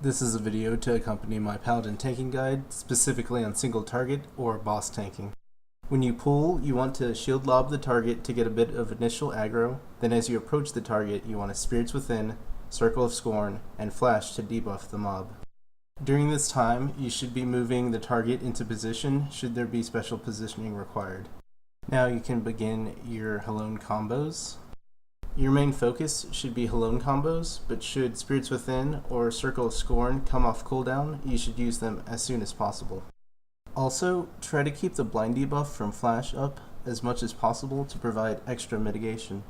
This is a video to accompany my Paladin tanking guide, specifically on single target or boss tanking. When you pull, you want to shield lob the target to get a bit of initial aggro, then as you approach the target you want to Spirits Within, Circle of Scorn, and Flash to debuff the mob. During this time, you should be moving the target into position should there be special positioning required. Now you can begin your Halone combos. Your main focus should be Halone combos, but should Spirits Within or Circle of Scorn come off cooldown, you should use them as soon as possible. Also, try to keep the blind debuff from Flash up as much as possible to provide extra mitigation.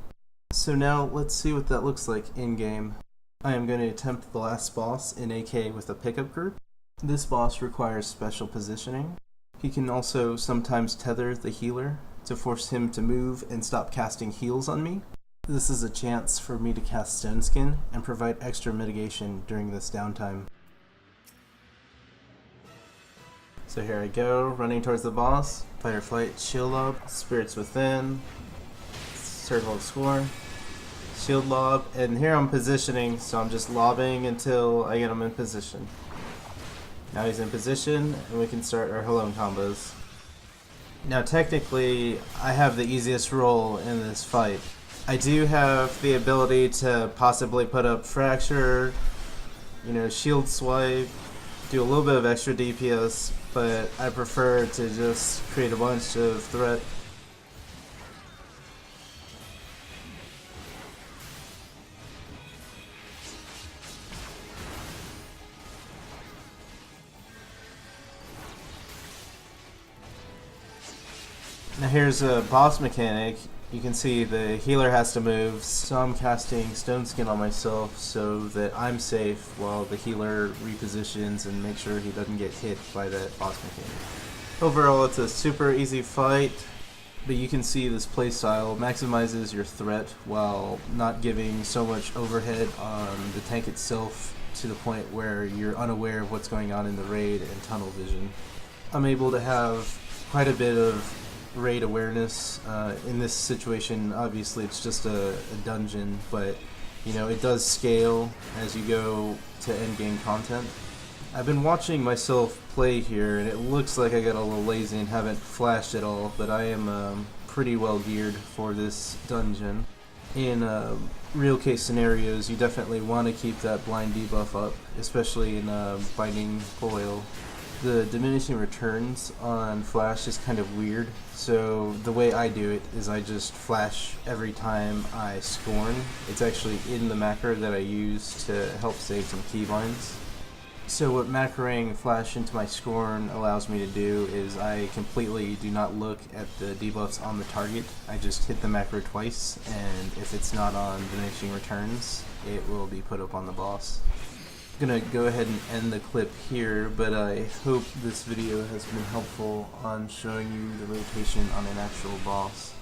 So now let's see what that looks like in-game. I am going to attempt the last boss in AK with a pickup group. This boss requires special positioning. He can also sometimes tether the healer to force him to move and stop casting heals on me. This is a chance for me to cast Stone Skin and provide extra mitigation during this downtime. So here I go, running towards the boss. Fight or flight, shield lob, Spirits Within, Circle of Scorn, shield lob, and here I'm positioning, so I'm just lobbing until I get him in position. Now he's in position, and we can start our Halone combos. Now technically, I have the easiest role in this fight. I do have the ability to possibly put up Fracture, shield swipe, do a little bit of extra DPS, but I prefer to just create a bunch of threat. Now here's a boss mechanic. You can see the healer has to move, so I'm casting Stone Skin on myself so that I'm safe while the healer repositions and make sure he doesn't get hit by that boss mechanic. Overall, it's a super easy fight, but you can see this playstyle maximizes your threat while not giving so much overhead on the tank itself to the point where you're unaware of what's going on in the raid and tunnel vision. I'm able to have quite a bit of raid awareness. In this situation, obviously it's just a dungeon, but it does scale as you go to end game content. I've been watching myself play here and it looks like I got a little lazy and haven't flashed at all, but I am pretty well geared for this dungeon. In real case scenarios, you definitely want to keep that blind debuff up, especially in Binding Coil. The diminishing returns on Flash is kind of weird, so the way I do it is I just flash every time I scorn. It's actually in the macro that I use to help save some keybinds. So what macroing Flash into my scorn allows me to do is I completely do not look at the debuffs on the target. I just hit the macro twice, and if it's not on diminishing returns, it will be put up on the boss. I'm gonna go ahead and end the clip here, but I hope this video has been helpful on showing you the rotation on an actual boss.